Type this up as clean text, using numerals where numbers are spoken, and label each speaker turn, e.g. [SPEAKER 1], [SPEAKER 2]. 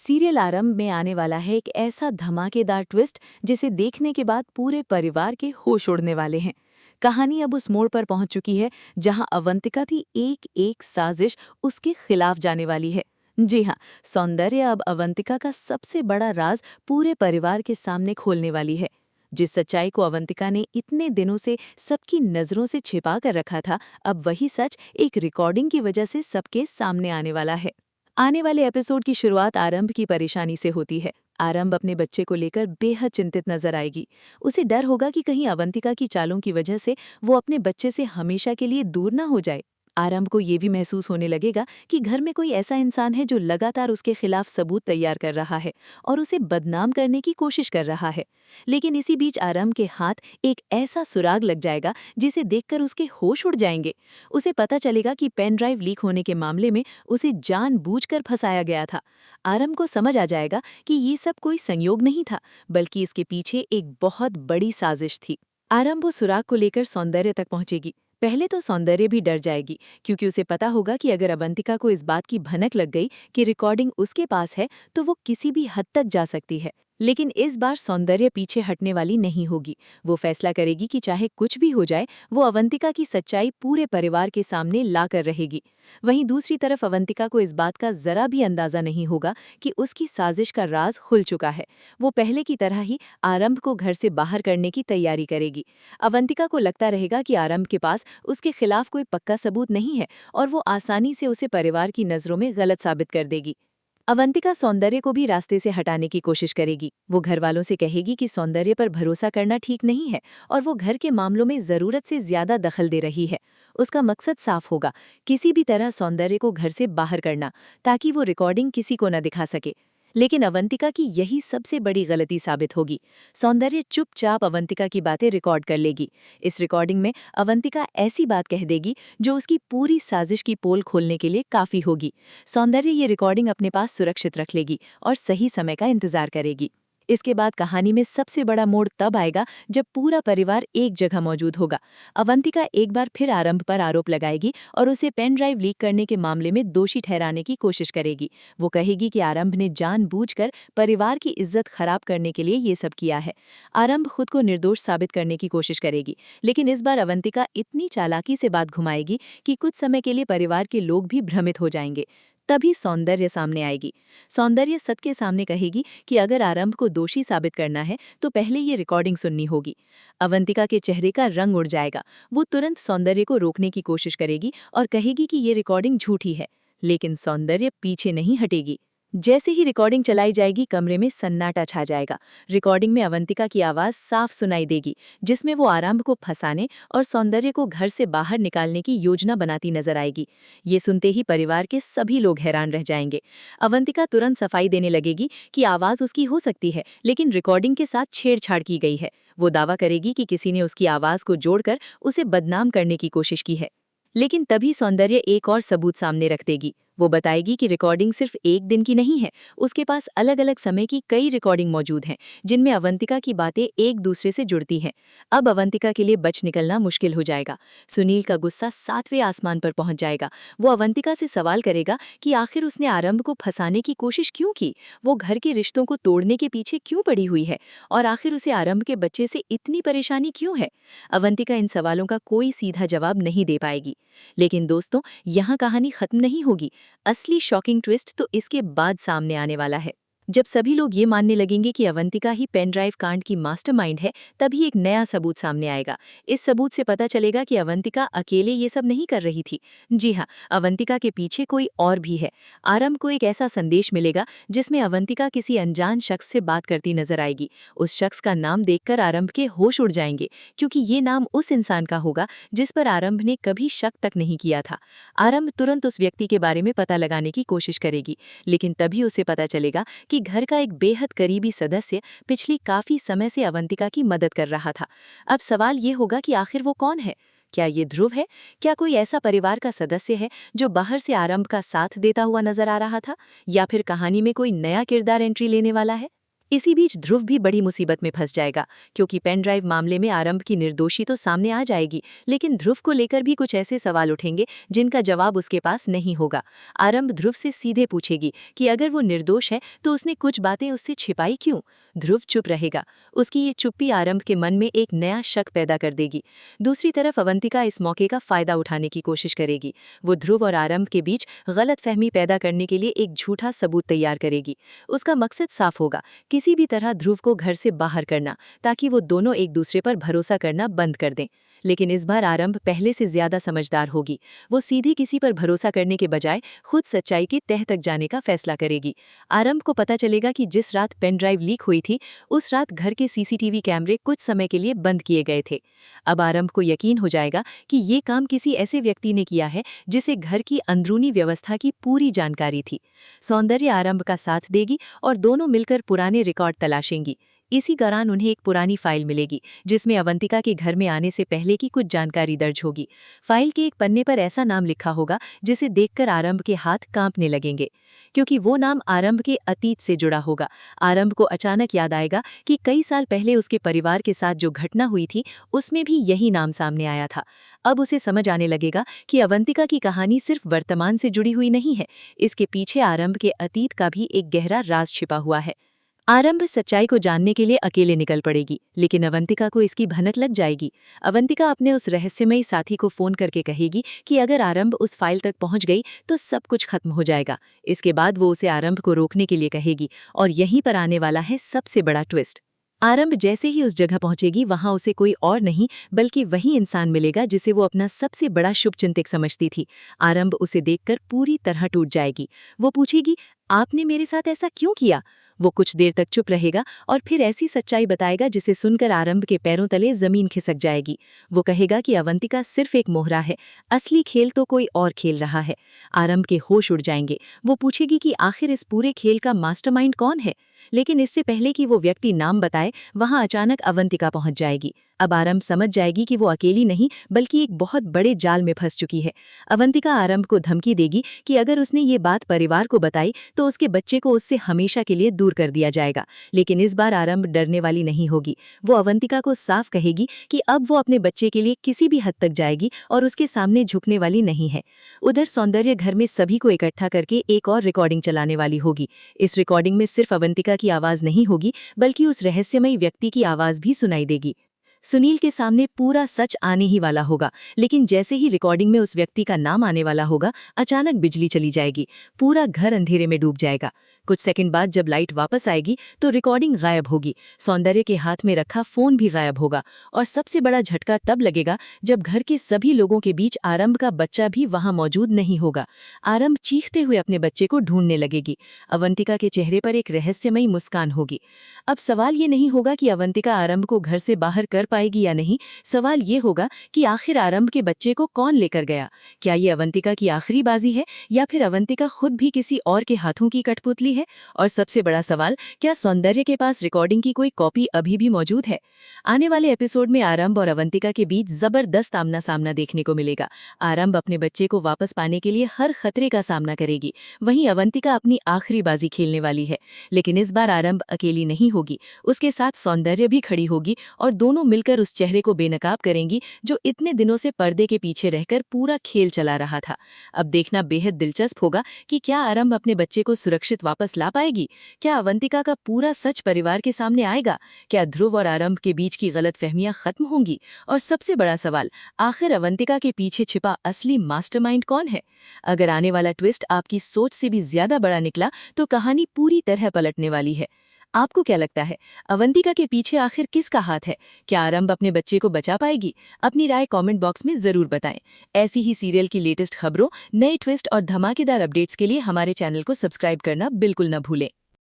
[SPEAKER 1] Serial आरंभ में आने वाला है एक ऐसा धमाकेदार ट्विस्ट जिसे देखने के बाद पूरे परिवार के होश उड़ने वाले हैं। कहानी अब उस मोड़ पर पहुंच चुकी है जहां अवंतिका की एक एक साजिश उसके खिलाफ जाने वाली है। जी हाँ, सौंदर्य अब अवंतिका का सबसे बड़ा राज पूरे परिवार के सामने खोलने वाली है। जिस सच्चाई को अवंतिका ने इतने दिनों से सबकी नजरों से छिपा कर रखा था, अब वही सच एक रिकॉर्डिंग की वजह से सबके सामने आने वाला है। आने वाले एपिसोड की शुरुआत आरंभ की परेशानी से होती है। आरंभ अपने बच्चे को लेकर बेहद चिंतित नजर आएगी। उसे डर होगा कि कहीं अवंतिका की चालों की वजह से वो अपने बच्चे से हमेशा के लिए दूर ना हो जाए। आरंभ को ये भी महसूस होने लगेगा कि घर में कोई ऐसा इंसान है जो लगातार उसके खिलाफ सबूत तैयार कर रहा है और उसे बदनाम करने की कोशिश कर रहा है। लेकिन इसी बीच आरंभ के हाथ एक ऐसा सुराग लग जाएगा जिसे देखकर उसके होश उड़ जाएंगे। उसे पता चलेगा कि पेन ड्राइव लीक होने के मामले में उसे जानबूझकर फंसाया गया था। आरंभ को समझ आ जाएगा कि ये सब कोई संयोग नहीं था, बल्कि इसके पीछे एक बहुत बड़ी साजिश थी। आरंभ उस सुराग को लेकर सौंदर्य तक पहुंचेगी। पहले तो सौंदर्य भी डर जाएगी, क्योंकि उसे पता होगा कि अगर अवंतिका को इस बात की भनक लग गई कि रिकॉर्डिंग उसके पास है तो वो किसी भी हद तक जा सकती है। लेकिन इस बार सौंदर्य पीछे हटने वाली नहीं होगी। वो फैसला करेगी कि चाहे कुछ भी हो जाए, वो अवंतिका की सच्चाई पूरे परिवार के सामने लाकर रहेगी। वहीं दूसरी तरफ अवंतिका को इस बात का जरा भी अंदाजा नहीं होगा कि उसकी साजिश का राज खुल चुका है। वो पहले की तरह ही आरंभ को घर से बाहर करने की तैयारी करेगी। अवंतिका को लगता रहेगा कि आरंभ के पास उसके खिलाफ कोई पक्का सबूत नहीं है और वो आसानी से उसे परिवार की नज़रों में गलत साबित कर देगी। अवंतिका सौंदर्य को भी रास्ते से हटाने की कोशिश करेगी। वो घर वालों से कहेगी कि सौंदर्य पर भरोसा करना ठीक नहीं है और वो घर के मामलों में जरूरत से ज्यादा दखल दे रही है। उसका मकसद साफ होगा, किसी भी तरह सौंदर्य को घर से बाहर करना, ताकि वो रिकॉर्डिंग किसी को न दिखा सके। लेकिन अवंतिका की यही सबसे बड़ी गलती साबित होगी। सौंदर्य चुपचाप अवंतिका की बातें रिकॉर्ड कर लेगी। इस रिकॉर्डिंग में अवंतिका ऐसी बात कह देगी जो उसकी पूरी साजिश की पोल खोलने के लिए काफी होगी। सौंदर्य ये रिकॉर्डिंग अपने पास सुरक्षित रख लेगी और सही समय का इंतजार करेगी। इसके बाद कहानी में सबसे बड़ा मोड़ तब आएगा जब पूरा परिवार एक जगह मौजूद होगा। अवंतिका एक बार फिर आरंभ पर आरोप लगाएगी और उसे पेन ड्राइव लीक करने के मामले में दोषी ठहराने की कोशिश करेगी। वो कहेगी कि आरंभ ने जानबूझकर परिवार की इज्जत खराब करने के लिए ये सब किया है। आरंभ खुद को निर्दोष साबित करने की कोशिश करेगी, लेकिन इस बार अवंतिका इतनी चालाकी से बात घुमाएगी कि कुछ समय के लिए परिवार के लोग भी भ्रमित हो जाएंगे। तभी सौंदर्य सामने आएगी। सौंदर्य सबके सामने कहेगी कि अगर आरंभ को दोषी साबित करना है तो पहले ये रिकॉर्डिंग सुननी होगी। अवंतिका के चेहरे का रंग उड़ जाएगा। वो तुरंत सौंदर्य को रोकने की कोशिश करेगी और कहेगी कि ये रिकॉर्डिंग झूठी है, लेकिन सौंदर्य पीछे नहीं हटेगी। जैसे ही रिकॉर्डिंग चलाई जाएगी, कमरे में सन्नाटा छा जाएगा। रिकॉर्डिंग में अवंतिका की आवाज़ साफ सुनाई देगी, जिसमें वो आरंभ को फंसाने और सौंदर्य को घर से बाहर निकालने की योजना बनाती नजर आएगी। ये सुनते ही परिवार के सभी लोग हैरान रह जाएंगे। अवंतिका तुरंत सफाई देने लगेगी कि आवाज़ उसकी हो सकती है, लेकिन रिकॉर्डिंग के साथ छेड़छाड़ की गई है। वो दावा करेगी कि किसी ने उसकी आवाज़ को जोड़कर उसे बदनाम करने की कोशिश की है। लेकिन तभी सौंदर्य एक और सबूत सामने रख देगी। वो बताएगी कि रिकॉर्डिंग सिर्फ एक दिन की नहीं है, उसके पास अलग अलग समय की कई रिकॉर्डिंग मौजूद हैं, जिनमें अवंतिका की बातें एक दूसरे से जुड़ती हैं। अब अवंतिका के लिए बच निकलना मुश्किल हो जाएगा। सुनील का गुस्सा 7वें आसमान पर पहुंच जाएगा। वो अवंतिका से सवाल करेगा कि आखिर उसने आरंभ को फंसाने की कोशिश क्यों की, वो घर के रिश्तों को तोड़ने के पीछे क्यों पड़ी हुई है, और आखिर उसे आरंभ के बच्चे से इतनी परेशानी क्यों है। अवंतिका इन सवालों का कोई सीधा जवाब नहीं दे पाएगी। लेकिन दोस्तों, यहाँ कहानी खत्म नहीं होगी। असली शॉकिंग ट्विस्ट तो इसके बाद सामने आने वाला है। जब सभी लोग ये मानने लगेंगे कि अवंतिका ही पेन ड्राइव कांड की मास्टरमाइंड है, तभी एक नया सबूत सामने आएगा। इस सबूत से पता चलेगा कि अवंतिका अकेले ये सब नहीं कर रही थी। जी हाँ, अवंतिका के पीछे कोई और भी है। आरंभ को एक ऐसा संदेश मिलेगा जिसमें अवंतिका किसी अनजान शख्स से बात करती नजर आएगी। उस शख्स का नाम देखकर आरंभ के होश उड़ जाएंगे, क्योंकि ये नाम उस इंसान का होगा जिस पर आरंभ ने कभी शक तक नहीं किया था। आरंभ तुरंत उस व्यक्ति के बारे में पता लगाने की कोशिश करेगी, लेकिन तभी उसे पता चलेगा कि घर का एक बेहद करीबी सदस्य पिछली काफी समय से अवंतिका की मदद कर रहा था। अब सवाल ये होगा कि आखिर वो कौन है? क्या ये ध्रुव है? क्या कोई ऐसा परिवार का सदस्य है जो बाहर से आरंभ का साथ देता हुआ नजर आ रहा था, या फिर कहानी में कोई नया किरदार एंट्री लेने वाला है?
[SPEAKER 2] इसी बीच ध्रुव भी बड़ी मुसीबत में फंस जाएगा, क्योंकि पेन ड्राइव मामले में आरंभ की निर्दोषी तो सामने आ जाएगी, लेकिन ध्रुव को लेकर भी कुछ ऐसे सवाल उठेंगे जिनका जवाब उसके पास नहीं होगा। आरंभ ध्रुव से सीधे पूछेगी कि अगर वो निर्दोष है तो उसने कुछ बातें उससे छिपाई क्यों। ध्रुव चुप रहेगा। उसकी ये चुप्पी आरंभ के मन में एक नया शक पैदा कर देगी। दूसरी तरफ अवंतिका इस मौके का फायदा उठाने की कोशिश करेगी। वो ध्रुव और आरंभ के बीच गलतफहमी पैदा करने के लिए एक झूठा सबूत तैयार करेगी। उसका मकसद साफ होगा, किसी भी तरह ध्रुव को घर से बाहर करना, ताकि वो दोनों एक दूसरे पर भरोसा करना बंद कर दें। लेकिन इस बार आरंभ पहले से ज्यादा समझदार होगी। वो सीधे किसी पर भरोसा करने के बजाय खुद सच्चाई की तह तक जाने का फैसला करेगी। आरंभ को पता चलेगा कि जिस रात पेन ड्राइव लीक हुई थी, उस रात घर के सीसीटीवी कैमरे कुछ समय के लिए बंद किए गए थे। अब आरंभ को यकीन हो जाएगा कि ये काम किसी ऐसे व्यक्ति ने किया है जिसे घर की अंदरूनी व्यवस्था की पूरी जानकारी थी। सौंदर्य आरंभ का साथ देगी और दोनों मिलकर पुराने रिकॉर्ड तलाशेंगी। इसी दौरान उन्हें एक पुरानी फाइल मिलेगी जिसमें अवंतिका के घर में आने से पहले की कुछ जानकारी दर्ज होगी। फाइल के एक पन्ने पर ऐसा नाम लिखा होगा जिसे देखकर आरंभ के हाथ कांपने लगेंगे, क्योंकि वो नाम आरंभ के अतीत से जुड़ा होगा। आरंभ को अचानक याद आएगा कि कई साल पहले उसके परिवार के साथ जो घटना हुई थी उसमें भी यही नाम सामने आया था। अब उसे समझ आने लगेगा कि अवंतिका की कहानी सिर्फ वर्तमान से जुड़ी हुई नहीं है, इसके पीछे आरंभ के अतीत का भी एक गहरा राज छिपा हुआ है। आरंभ सच्चाई को जानने के लिए अकेले निकल पड़ेगी, लेकिन अवंतिका को इसकी भनक लग जाएगी। अवंतिका अपने उस रहस्यमयी साथी को फोन करके कहेगी कि अगर आरंभ उस फाइल तक पहुंच गई तो सब कुछ खत्म हो जाएगा। इसके बाद वो उसे आरंभ को रोकने के लिए कहेगी, और यहीं पर आने वाला है सबसे बड़ा ट्विस्ट। आरंभ जैसे ही उस जगह पहुंचेगी, वहां उसे कोई और नहीं बल्कि वही इंसान मिलेगा जिसे वो अपना सबसे बड़ा शुभचिंतक समझती थी। आरंभ उसे देखकर पूरी तरह टूट जाएगी। वो पूछेगी, आपने मेरे साथ ऐसा क्यों किया? वो कुछ देर तक चुप रहेगा और फिर ऐसी सच्चाई बताएगा जिसे सुनकर आरंभ के पैरों तले जमीन खिसक जाएगी। वो कहेगा कि अवंतिका सिर्फ एक मोहरा है, असली खेल तो कोई और खेल रहा है। आरंभ के होश उड़ जाएंगे। वो पूछेगी कि आखिर इस पूरे खेल का मास्टरमाइंड कौन है, लेकिन इससे पहले कि वो व्यक्ति नाम बताए, वहां अचानक अवंतिका पहुंच जाएगी। अब आरंभ समझ जाएगी कि वो अकेली नहीं बल्कि एक बहुत बड़े जाल में फंस चुकी है। अवंतिका आरंभ को धमकी देगी कि अगर उसने ये बात परिवार को बताई तो उसके बच्चे को उससे हमेशा के लिए दूर कर दिया जाएगा। लेकिन इस बार आरंभ डरने वाली नहीं होगी। वो अवंतिका को साफ कहेगी कि अब वो अपने बच्चे के लिए किसी भी हद तक जाएगी और उसके सामने झुकने वाली नहीं है। उधर सौंदर्य घर में सभी को इकट्ठा करके एक और रिकॉर्डिंग चलाने वाली होगी। इस रिकॉर्डिंग में सिर्फ अवंतिका की आवाज नहीं होगी बल्कि उस रहस्यमयी व्यक्ति की आवाज भी सुनाई देगी। सुनील के सामने पूरा सच आने ही वाला होगा, लेकिन जैसे ही रिकॉर्डिंग में उस व्यक्ति का नाम आने वाला होगा, अचानक बिजली चली जाएगी। पूरा घर अंधेरे में डूब जाएगा। कुछ सेकंड बाद जब लाइट वापस आएगी तो रिकॉर्डिंग गायब होगी। सौंदर्य के हाथ में रखा फोन भी गायब होगा। और सबसे बड़ा झटका तब लगेगा जब घर के सभी लोगों के बीच आरंभ का बच्चा भी वहां मौजूद नहीं होगा। आरंभ चीखते हुए अपने बच्चे को ढूंढने लगेगी। अवंतिका के चेहरे पर एक रहस्यमयी मुस्कान होगी। अब सवाल ये नहीं होगा कि अवंतिका आरंभ को घर से बाहर कर पाएगी या नहीं। सवाल ये होगा कि आखिर आरंभ के बच्चे को कौन लेकर गया। क्या ये अवंतिका की आखिरी बाजी है या फिर अवंतिका खुद भी किसी और के हाथों की कठपुतली है? और सबसे बड़ा सवाल, क्या सौंदर्य के पास रिकॉर्डिंग की कोई कॉपी अभी भी मौजूद है? आने वाले एपिसोड में आरंभ और अवंतिका के बीच जबरदस्त आमना सामना देखने को मिलेगा। आरंभ अपने बच्चे को वापस पाने के लिए हर खतरे का सामना करेगी, वहीं अवंतिका अपनी आखिरी बाजी खेलने वाली है। लेकिन इस बार आरंभ अकेली नहीं होगी, उसके साथ सौंदर्य भी खड़ी होगी और दोनों मिलकर उस चेहरे को बेनकाब करेंगी जो इतने दिनों से पर्दे के पीछे रहकर पूरा खेल चला रहा था। अब देखना बेहद दिलचस्प होगा कि क्या आरंभ अपने बच्चे को सुरक्षित वापस ला पाएगी। क्या अवंतिका का पूरा सच परिवार के सामने आएगा? क्या ध्रुव और आरंभ के बीच की गलतफहमियां खत्म होंगी? और सबसे बड़ा सवाल, आखिर अवंतिका के पीछे छिपा असली मास्टरमाइंड कौन है? अगर आने वाला ट्विस्ट आपकी सोच से भी ज्यादा बड़ा निकला तो कहानी पूरी तरह पलटने वाली है। आपको क्या लगता है, अवंतिका के पीछे आखिर किसका हाथ है? क्या आरंभ अपने बच्चे को बचा पाएगी? अपनी राय कमेंट बॉक्स में जरूर बताएं। ऐसी ही सीरियल की लेटेस्ट खबरों, नए ट्विस्ट और धमाकेदार अपडेट्स के लिए हमारे चैनल को सब्सक्राइब करना बिल्कुल न भूलें।